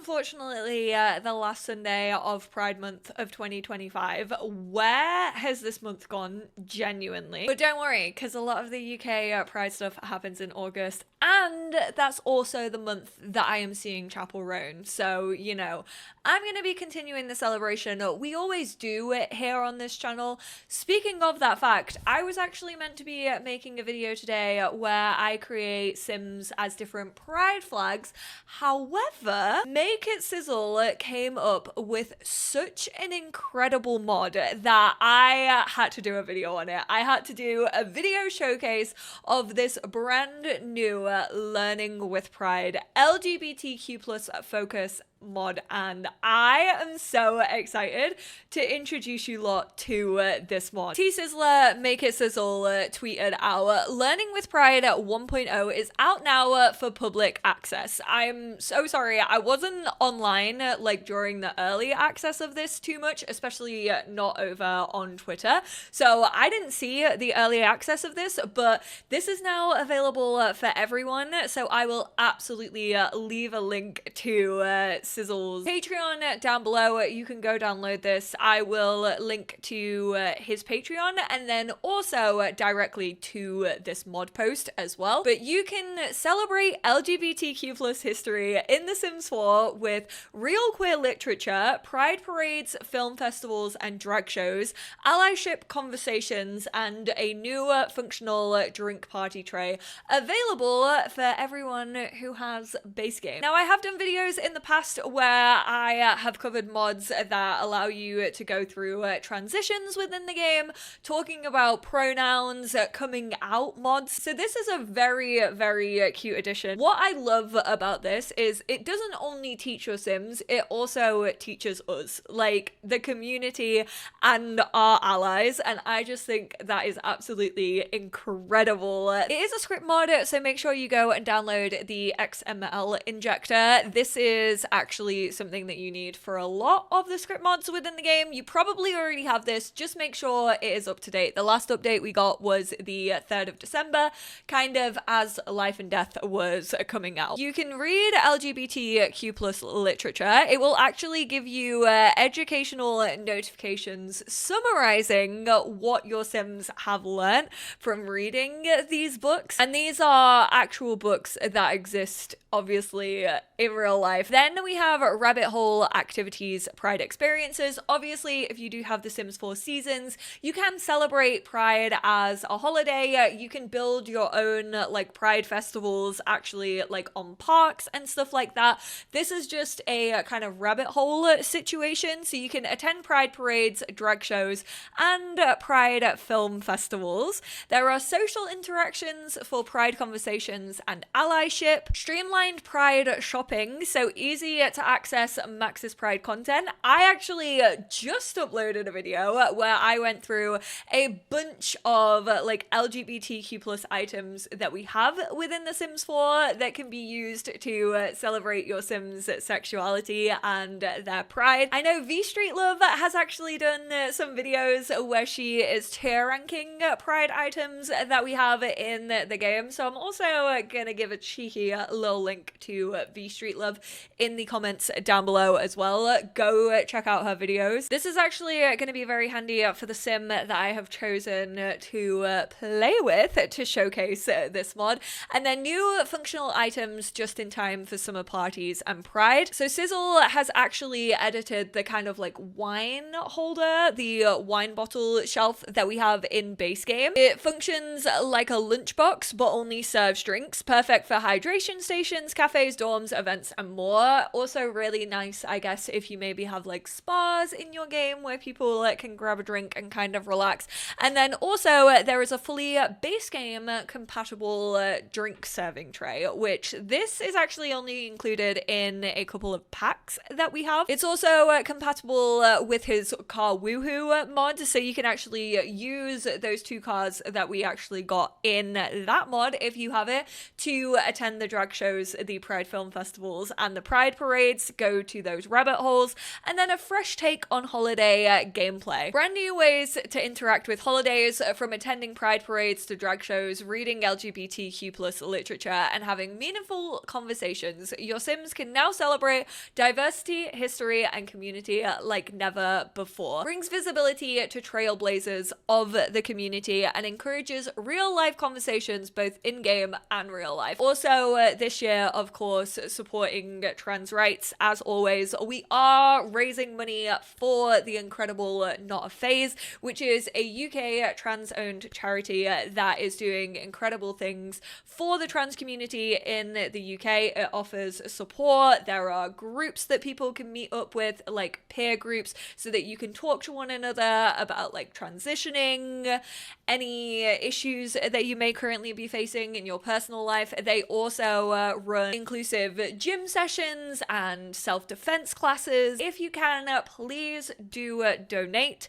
unfortunately the last Sunday of Pride Month of 2025. Where has this month gone, genuinely? But don't worry, because a lot of the UK Pride stuff happens in August, and that's also the month that I am seeing Chapel Roan. So, you know, I'm going to be continuing the celebration. We always do it here on this channel. Speaking of that fact, I was actually meant to be making a video today where I create Sims as different Pride flags. However, Make It Sizzle came up with such an incredible mod that I had to do a video on it. I had to do a video showcase of this brand new Learning with Pride LGBTQ plus focus mod, and I am so excited to introduce you lot to this mod. T-Sizzler Make It Sizzle tweeted out, Learning with Pride 1.0 is out now for public access. I'm so sorry, I wasn't online like during the early access of this too much, especially not over on Twitter, so I didn't see the early access of this, but this is now available for everyone, so I will absolutely leave a link to Sizzle's Patreon down below. You can go download this. I will link to his Patreon and then also directly to this mod post as well. But you can celebrate LGBTQ plus history in The Sims 4 with real queer literature, pride parades, film festivals and drag shows, allyship conversations, and a new functional drink party tray available for everyone who has base game. Now, I have done videos in the past where I have covered mods that allow you to go through transitions within the game, talking about pronouns, coming out mods. So this is a very, very cute addition. What I love about this is it doesn't only teach your Sims, it also teaches us, like the community and our allies, and I just think that is absolutely incredible. It is a script mod, so make sure you go and download the XML injector. This is actually something that you need for a lot of the script mods within the game. You probably already have this, just make sure it is up to date. The last update we got was the 3rd of December, kind of as Life and Death was coming out. You can read LGBTQ plus literature. It will actually give you educational notifications summarizing what your Sims have learned from reading these books, and these are actual books that exist obviously in real life. Then we have rabbit hole activities, Pride experiences. Obviously, if you do have The Sims 4 seasons, you can celebrate Pride as a holiday. You can build your own like Pride festivals actually like on parks and stuff like that. This is just a kind of rabbit hole situation, so you can attend Pride parades, drag shows, and Pride film festivals. There are social interactions for Pride conversations and allyship, streamlined Pride shopping, so easy to access Max's Pride content. I actually just uploaded a video where I went through a bunch of like LGBTQ plus items that we have within The Sims 4 that can be used to celebrate your Sims sexuality and their pride. I know V Street Love has actually done some videos where she is tier ranking Pride items that we have in the game, so I'm also gonna give a cheeky little link to V Street Love in the comments down below as well. Go check out her videos. This is actually going to be very handy for the sim that I have chosen to play with to showcase this mod. And then new functional items just in time for summer parties and Pride. So Sizzle has actually edited the kind of like wine holder, the wine bottle shelf that we have in base game. It functions like a lunchbox but only serves drinks, perfect for hydration stations, cafes, dorms, events, and more. Also really nice, I guess, if you maybe have like spas in your game where people can grab a drink and kind of relax. And then also there is a fully base game compatible drink serving tray, which this is actually only included in a couple of packs that we have. It's also compatible with his car woohoo mod, so you can actually use those two cars that we actually got in that mod if you have it to attend the drag shows, the Pride film festivals, and the Pride parade parades, go to those rabbit holes, and then a fresh take on holiday gameplay. Brand new ways to interact with holidays, from attending pride parades to drag shows, reading LGBTQ plus literature, and having meaningful conversations. Your Sims can now celebrate diversity, history, and community like never before. Brings visibility to trailblazers of the community and encourages real-life conversations both in-game and real life. Also, this year, of course, supporting trans rights. As always, we are raising money for the incredible Not a Phase, which is a UK trans-owned charity that is doing incredible things for the trans community in the UK. It offers support. There are groups that people can meet up with, like peer groups, so that you can talk to one another about like transitioning, any issues that you may currently be facing in your personal life. They also run inclusive gym sessions and self-defense classes. If you can, please do donate.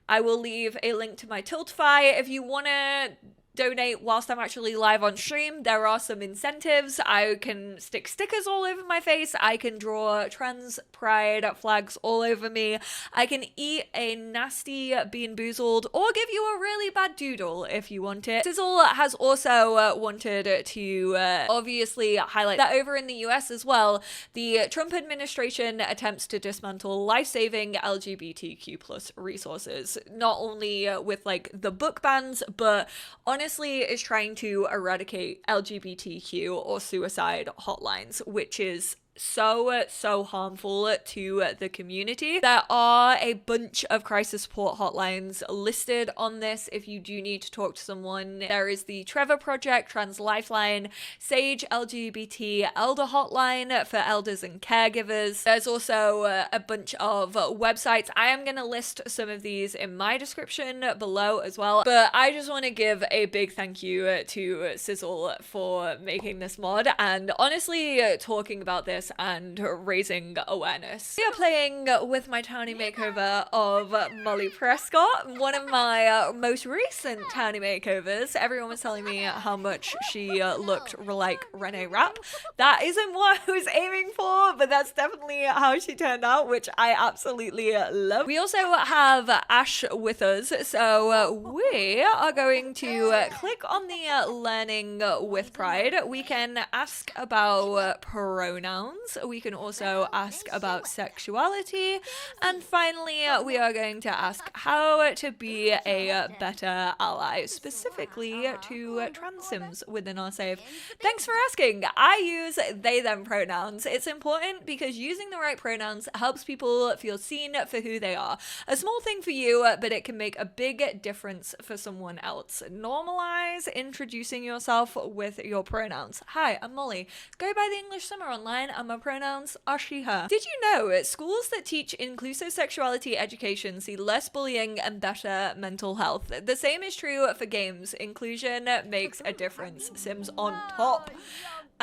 I will leave a link to my Tiltify if you want to donate whilst I'm actually live on stream. There are some incentives. I can stick stickers all over my face. I can draw trans pride flags all over me. I can eat a nasty Bean Boozled or give you a really bad doodle if you want it. Sizzle has also wanted to obviously highlight that over in the US as well, the Trump administration attempts to dismantle life-saving LGBTQ plus resources, not only with like the book bans, but honestly is trying to eradicate LGBTQ or suicide hotlines, which is so harmful to the community. There are a bunch of crisis support hotlines listed on this if you do need to talk to someone. There is the Trevor Project, Trans Lifeline, Sage LGBT Elder Hotline for elders and caregivers. There's also a bunch of websites. I am going to list some of these in my description below as well, but I just want to give a big thank you to Sizzle for making this mod and honestly talking about this and raising awareness. We are playing with my townie makeover of Molly Prescott, one of my most recent townie makeovers. Everyone was telling me how much she looked like Renee Rapp. That isn't what I was aiming for, but that's definitely how she turned out, which I absolutely love. We also have Ash with us, so we are going to click on the Learning with Pride. We can ask about pronouns. We can also ask about sexuality, and finally we are going to ask how to be a better ally, specifically to trans sims within our save. Thanks for asking. I use they them pronouns. It's important because using the right pronouns helps people feel seen for who they are. A small thing for you, but it can make a big difference for someone else. Normalize introducing yourself with your pronouns. Hi, I'm Molly. Go by the EnglishSimmer online, and my pronouns are she, her. Did you know schools that teach inclusive sexuality education see less bullying and better mental health? The same is true for games. Inclusion makes a difference. Sims on top.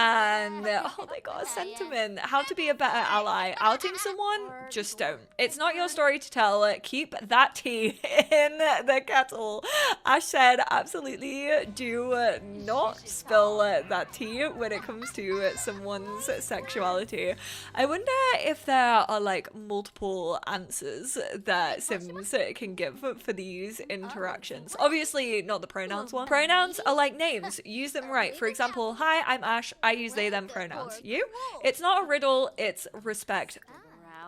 And oh my god, sentiment. How to be a better ally. Outing someone? Just don't. It's not your story to tell. Keep that tea in the kettle. Ash said absolutely do not spill that tea when it comes to someone's sexuality. I wonder if there are like multiple answers that Sims can give for these interactions. Obviously not the pronouns one. Pronouns are like names. Use them right. For example, hi, I'm Ash. I use they them pronouns. You? It's not a riddle, it's respect.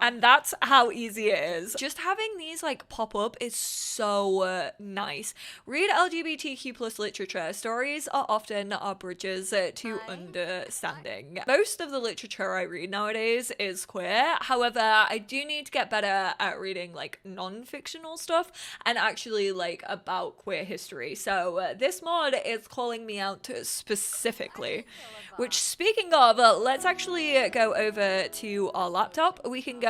And that's how easy it is. Just having these like pop up is so nice. Read LGBTQ plus literature. Stories are often our bridges to understanding. Most of the literature I read nowadays is queer. However, I do need to get better at reading like non-fictional stuff and actually like about queer history. So this mod is calling me out specifically. Which, speaking of, let's actually go over to our laptop. We can go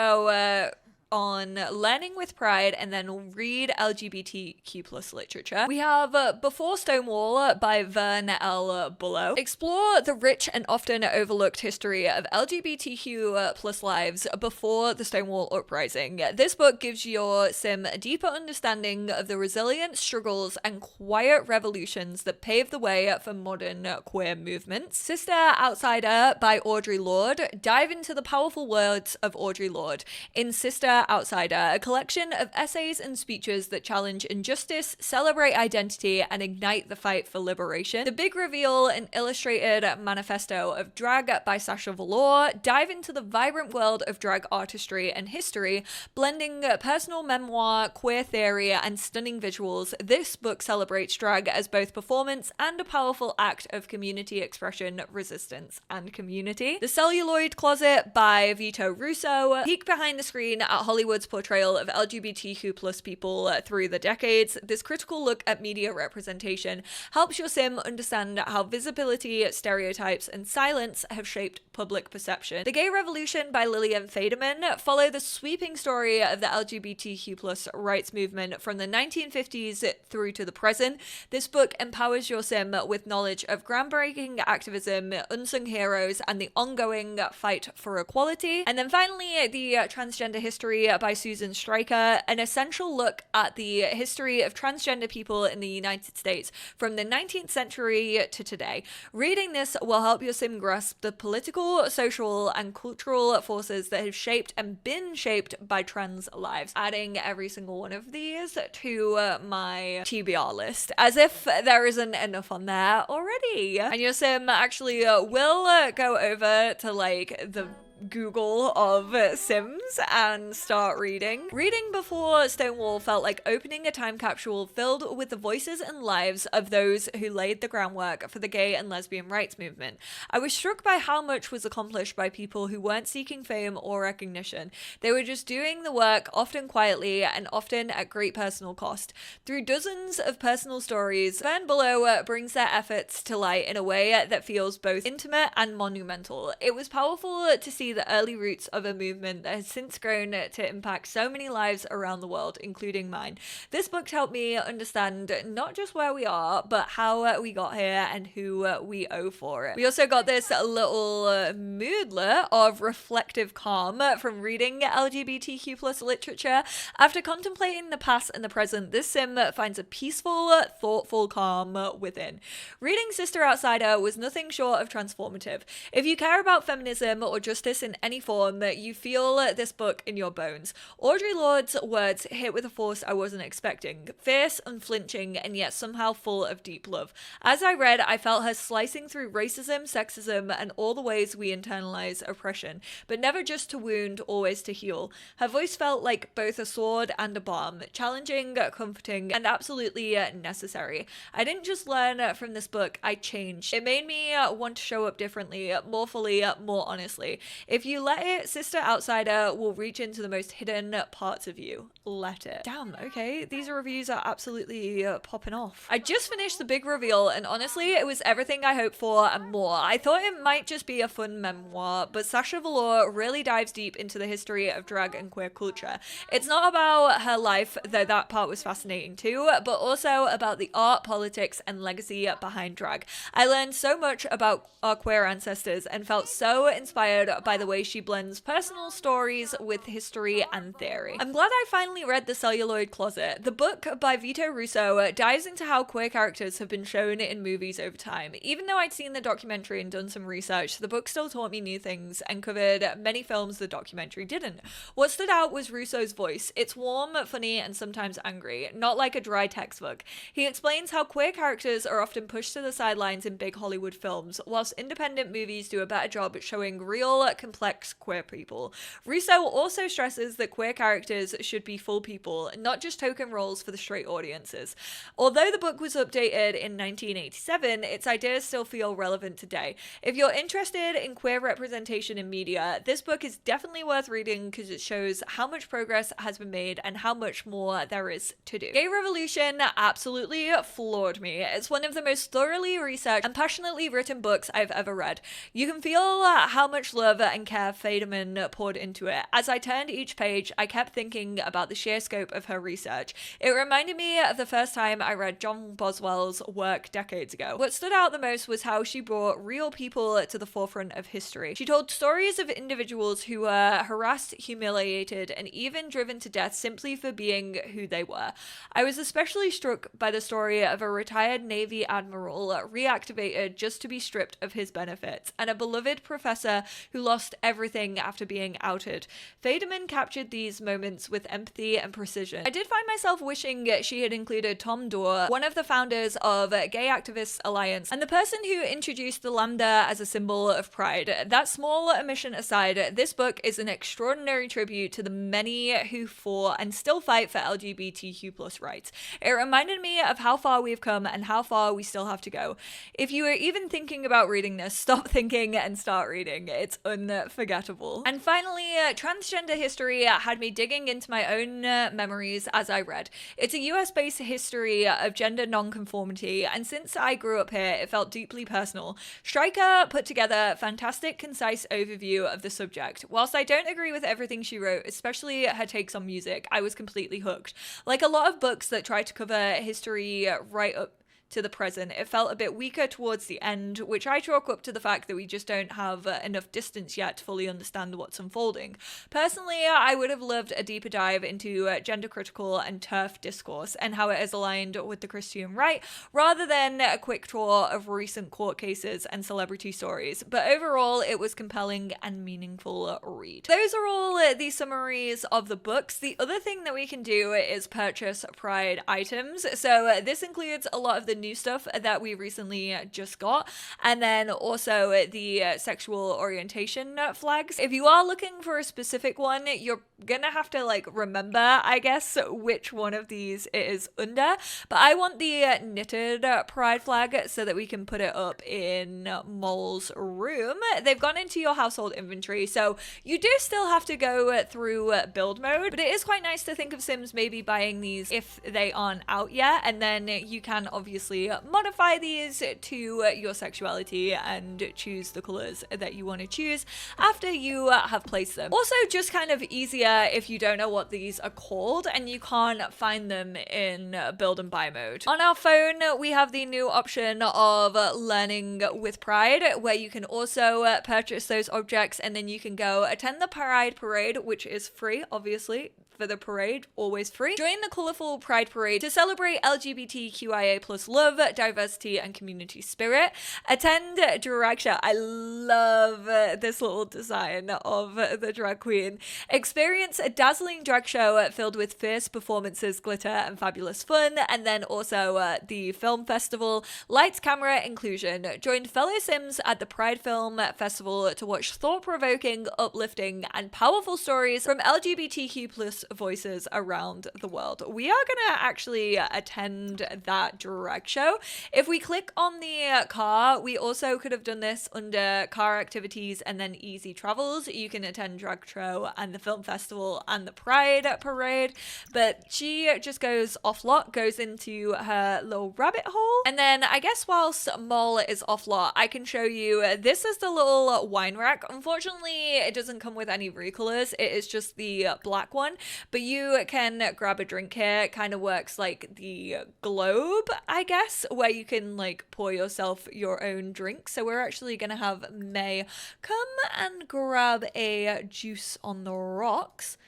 on learning with pride and then read LGBTQ plus literature. We have Before Stonewall by Vern L. Bullough. Explore the rich and often overlooked history of LGBTQ plus lives before the Stonewall Uprising. This book gives your sim a deeper understanding of the resilient struggles and quiet revolutions that paved the way for modern queer movements. Sister Outsider by Audre Lorde. Dive into the powerful words of Audre Lorde in Sister Outsider, a collection of essays and speeches that challenge injustice, celebrate identity, and ignite the fight for liberation. The Big Reveal, an illustrated manifesto of drag by Sasha Velour. Dive into the vibrant world of drag artistry and history, blending personal memoir, queer theory, and stunning visuals. This book celebrates drag as both performance and a powerful act of community expression, resistance, and community. The Celluloid Closet by Vito Russo. Peek behind the screen at Hollywood's portrayal of LGBTQ plus people through the decades. This critical look at media representation helps your sim understand how visibility, stereotypes, and silence have shaped public perception. The Gay Revolution by Lillian Faderman. Follow the sweeping story of the LGBTQ plus rights movement from the 1950s through to the present. This book empowers your sim with knowledge of groundbreaking activism, unsung heroes, and the ongoing fight for equality. And then finally, The Transgender History by Susan Stryker, an essential look at the history of transgender people in the United States from the 19th century to today. Reading this will help your sim grasp the political, social, and cultural forces that have shaped and been shaped by trans lives. Adding every single one of these to my TBR list, as if there isn't enough on there already. And your sim actually will go over to like the Google of Sims and start reading. Reading Before Stonewall felt like opening a time capsule filled with the voices and lives of those who laid the groundwork for the gay and lesbian rights movement. I was struck by how much was accomplished by people who weren't seeking fame or recognition. They were just doing the work, often quietly and often at great personal cost. Through dozens of personal stories, Vern Bullough brings their efforts to light in a way that feels both intimate and monumental. It was powerful to see the early roots of a movement that has since grown to impact so many lives around the world, including mine. This book helped me understand not just where we are, but how we got here and who we owe for it. We also got this little moodlet of reflective calm from reading LGBTQ plus literature. After contemplating the past and the present, this sim finds a peaceful, thoughtful calm within. Reading Sister Outsider was nothing short of transformative. If you care about feminism or justice in any form, you feel this book in your bones. Audre Lorde's words hit with a force I wasn't expecting. Fierce, unflinching, and yet somehow full of deep love. As I read, I felt her slicing through racism, sexism, and all the ways we internalize oppression, but never just to wound, always to heal. Her voice felt like both a sword and a balm, challenging, comforting, and absolutely necessary. I didn't just learn from this book, I changed. It made me want to show up differently, more fully, more honestly. If you let it, Sister Outsider will reach into the most hidden parts of you. Let it. Damn, okay, these reviews are absolutely popping off. I just finished The Big Reveal, and honestly, it was everything I hoped for and more. I thought it might just be a fun memoir, but Sasha Velour really dives deep into the history of drag and queer culture. It's not about her life, though that part was fascinating too, but also about the art, politics, and legacy behind drag. I learned so much about our queer ancestors and felt so inspired by the way she blends personal stories with history and theory. I'm glad I finally read The Celluloid Closet. The book by Vito Russo dives into how queer characters have been shown in movies over time. Even though I'd seen the documentary and done some research, the book still taught me new things and covered many films the documentary didn't. What stood out was Russo's voice. It's warm, funny, and sometimes angry, not like a dry textbook. He explains how queer characters are often pushed to the sidelines in big Hollywood films, whilst independent movies do a better job at showing real, complex queer people. Russo also stresses that queer characters should be full people, not just token roles for the straight audiences. Although the book was updated in 1987, its ideas still feel relevant today. If you're interested in queer representation in media, this book is definitely worth reading because it shows how much progress has been made and how much more there is to do. Gay Revolution absolutely floored me. It's one of the most thoroughly researched and passionately written books I've ever read. You can feel how much love and care Federman poured into it. As I turned each page, I kept thinking about the sheer scope of her research. It reminded me of the first time I read John Boswell's work decades ago. What stood out the most was how she brought real people to the forefront of history. She told stories of individuals who were harassed, humiliated, and even driven to death simply for being who they were. I was especially struck by the story of a retired Navy admiral reactivated just to be stripped of his benefits, and a beloved professor who lost everything after being outed. Federman captured these moments with empathy and precision. I did find myself wishing she had included Tom Dorr, one of the founders of Gay Activists Alliance, and the person who introduced the lambda as a symbol of pride. That small omission aside, this book is an extraordinary tribute to the many who fought and still fight for LGBTQ+ rights. It reminded me of how far we've come and how far we still have to go. If you are even thinking about reading this, stop thinking and start reading. It's unforgettable. And finally, transgender history had me digging into my own memories as I read. It's a US-based history of gender nonconformity, and since I grew up here, it felt deeply personal. Stryker put together a fantastic, concise overview of the subject. Whilst I don't agree with everything she wrote, especially her takes on music, I was completely hooked. Like a lot of books that try to cover history right up to the present, it felt a bit weaker towards the end, which I chalk up to the fact that we just don't have enough distance yet to fully understand what's unfolding. Personally, I would have loved a deeper dive into gender critical and TERF discourse and how it is aligned with the Christian right, rather than a quick tour of recent court cases and celebrity stories. But overall, it was compelling and meaningful read. Those are all the summaries of the books. The other thing that we can do is purchase Pride items. So this includes a lot of the new stuff that we recently just got, and then also the sexual orientation flags. If you are looking for a specific one, you're gonna have to like remember, I guess, which one of these it is under, but I want the knitted pride flag so that we can put it up in Mole's room. They've gone into your household inventory, so you do still have to go through build mode, but it is quite nice to think of Sims maybe buying these if they aren't out yet, and then you can obviously modify these to your sexuality and choose the colors that you want to choose after you have placed them. Also, just kind of easier if you don't know what these are called and you can't find them in build and buy mode. On our phone, we have the new option of Learning with Pride, where you can also purchase those objects and then you can go attend the Pride Parade, which is free, obviously. For the parade, always free. Join the colourful Pride Parade to celebrate LGBTQIA+ love, diversity, and community spirit. Attend drag show. I love this little design of the drag queen. Experience a dazzling drag show filled with fierce performances, glitter, and fabulous fun. And then also the film festival, lights, camera, inclusion. Join fellow Sims at the Pride Film Festival to watch thought-provoking, uplifting, and powerful stories from LGBTQ+ voices around the world. We are gonna actually attend that drag show. If we click on the car, we also could have done this under car activities and then easy travels. You can attend drag show and the film festival and the Pride Parade, but she just goes off lot, goes into her little rabbit hole. And then I guess whilst Mol is off lot, I can show you, this is the little wine rack. Unfortunately, it doesn't come with any recolors. It is just the black one. But you can grab a drink here. It kind of works like the globe, I guess, where you can like pour yourself your own drink. So we're actually going to have May come and grab a juice on the rocks.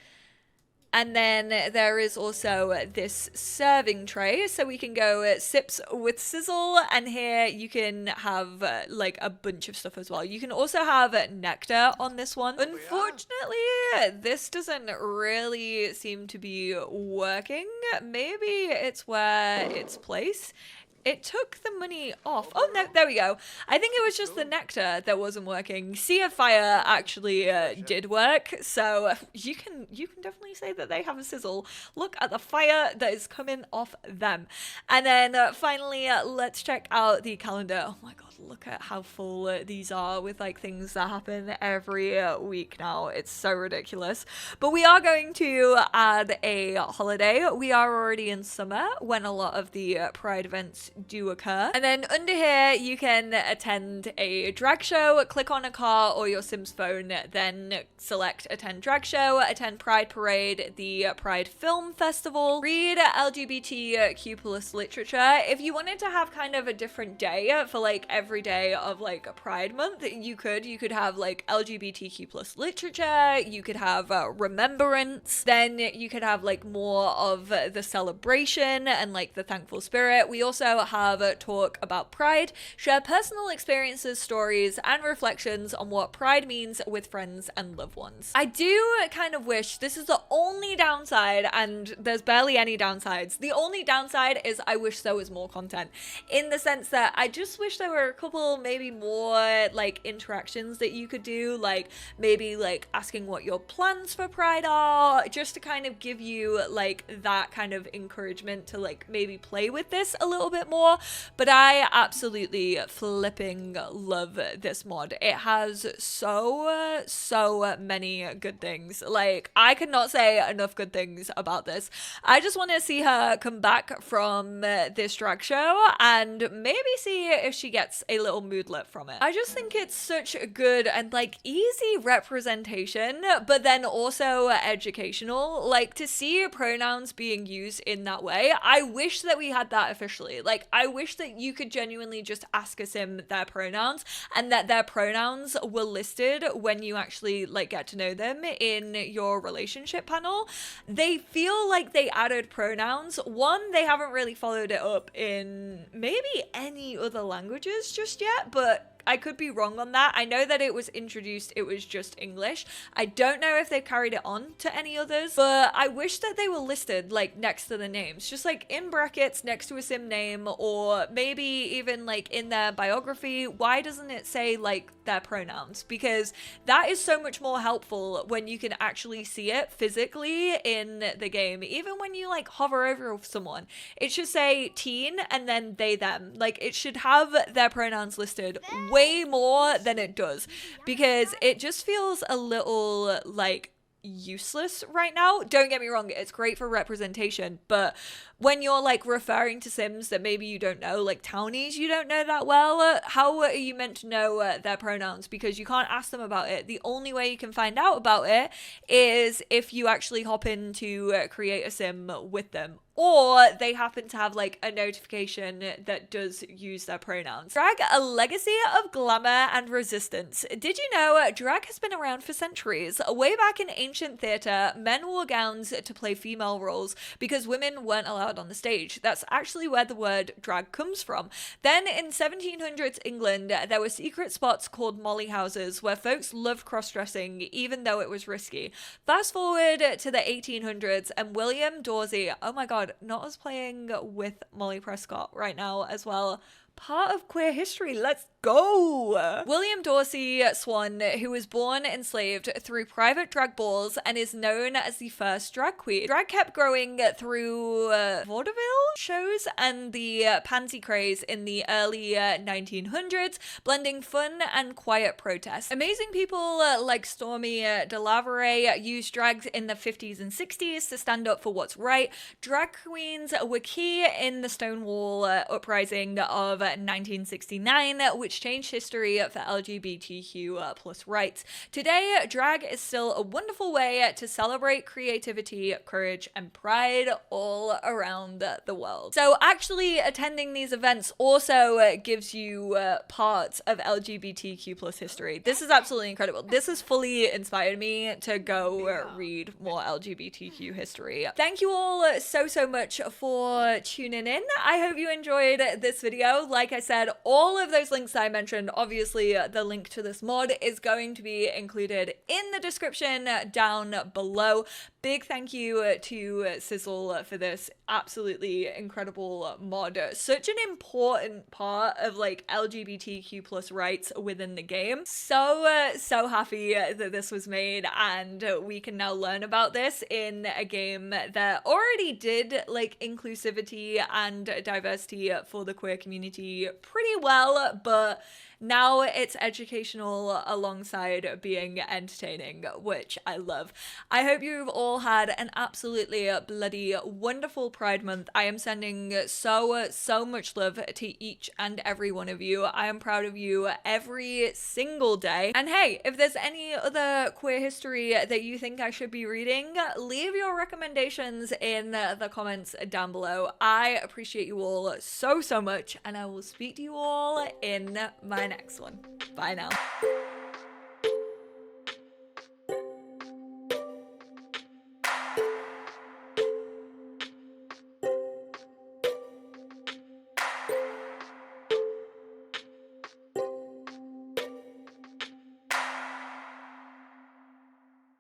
And then there is also this serving tray, so we can go sips with sizzle, and here you can have like a bunch of stuff as well. You can also have nectar on this one. Unfortunately, this doesn't really seem to be working. Maybe it's where it's placed. It took the money off. Oh no, there we go. I think it was just the nectar that wasn't working. Sea of Fire actually did work, so you can definitely say that they have a sizzle. Look at the fire that is coming off them. And then finally, let's check out the calendar. Oh my god, look at how full these are with like things that happen every week now. It's so ridiculous. But we are going to add a holiday. We are already in summer when a lot of the Pride events do occur. And then under here, you can attend a drag show, click on a car or your Sims phone, then select attend drag show, attend Pride Parade, the Pride Film Festival, read LGBTQ plus literature. If you wanted to have kind of a different day for like every day of like a Pride month, you could have like LGBTQ plus literature, you could have remembrance, then you could have like more of the celebration and like the thankful spirit. We also have talk about Pride, share personal experiences, stories, and reflections on what Pride means with friends and loved ones. I do kind of wish, this is the only downside, and there's barely any downsides. The only downside is I wish there was more content, in the sense that I just wish there were a couple maybe more like interactions that you could do, like maybe like asking what your plans for Pride are, just to kind of give you like that kind of encouragement to like maybe play with this a little bit more. But I absolutely flipping love this mod. It has so many good things. Like, I could not say enough good things about this. I just want to see her come back from this drag show and maybe see if she gets a little moodlet from it. I just think it's such a good and like easy representation, but then also educational. Like, to see pronouns being used in that way, I wish that we had that officially. Like, I wish that you could genuinely just ask a sim their pronouns and that their pronouns were listed when you actually like get to know them in your relationship panel. They feel like they added pronouns. One, they haven't really followed it up in maybe any other languages just yet, but I could be wrong on that. I know that it was introduced, it was just English. I don't know if they've carried it on to any others, but I wish that they were listed like next to the names, just like in brackets next to a sim name, or maybe even like in their biography. Why doesn't it say like their pronouns? Because that is so much more helpful when you can actually see it physically in the game. Even when you like hover over someone, it should say teen and then they, them. Like, it should have their pronouns listed way more than it does, because it just feels a little like useless right now. Don't get me wrong, it's great for representation, but when you're like referring to sims that maybe you don't know, like townies you don't know that well, how are you meant to know their pronouns? Because you can't ask them about it. The only way you can find out about it is if you actually hop in to create a sim with them, or they happen to have like a notification that does use their pronouns. Drag, a legacy of glamour and resistance. Did you know drag has been around for centuries? Way back in ancient theatre, men wore gowns to play female roles because women weren't allowed on the stage. That's actually where the word drag comes from. Then in 1700s England, there were secret spots called molly houses where folks loved cross-dressing even though it was risky. Fast forward to the 1800s and William Dorsey, oh my god, not us playing with Molly Prescott right now as well. Part of queer history, let's go! William Dorsey Swan, who was born enslaved through private drag balls and is known as the first drag queen. Drag kept growing through vaudeville shows and the pansy craze in the early 1900s, blending fun and quiet protest. Amazing people like Stormy DeLaveray used drags in the 50s and 60s to stand up for what's right. Drag queens were key in the Stonewall uprising of 1969, which changed history for LGBTQ plus rights. Today, drag is still a wonderful way to celebrate creativity, courage, and pride all around the world. So actually attending these events also gives you parts of LGBTQ plus history. This is absolutely incredible. This has fully inspired me to go read more LGBTQ history. Thank you all so much for tuning in. I hope you enjoyed this video. Like I said, all of those links that I mentioned, obviously the link to this mod is going to be included in the description down below. Big thank you to Sizzle for this absolutely incredible mod. Such an important part of like LGBTQ plus rights within the game. So happy that this was made and we can now learn about this in a game that already did like inclusivity and diversity for the queer community pretty well, but Now it's educational alongside being entertaining, which I love. I hope you've all had an absolutely bloody wonderful Pride Month. I am sending so much love to each and every one of you. I am proud of you every single day. And hey, if there's any other queer history that you think I should be reading, leave your recommendations in the comments down below. I appreciate you all so much, and I will speak to you all in my next one. Bye now.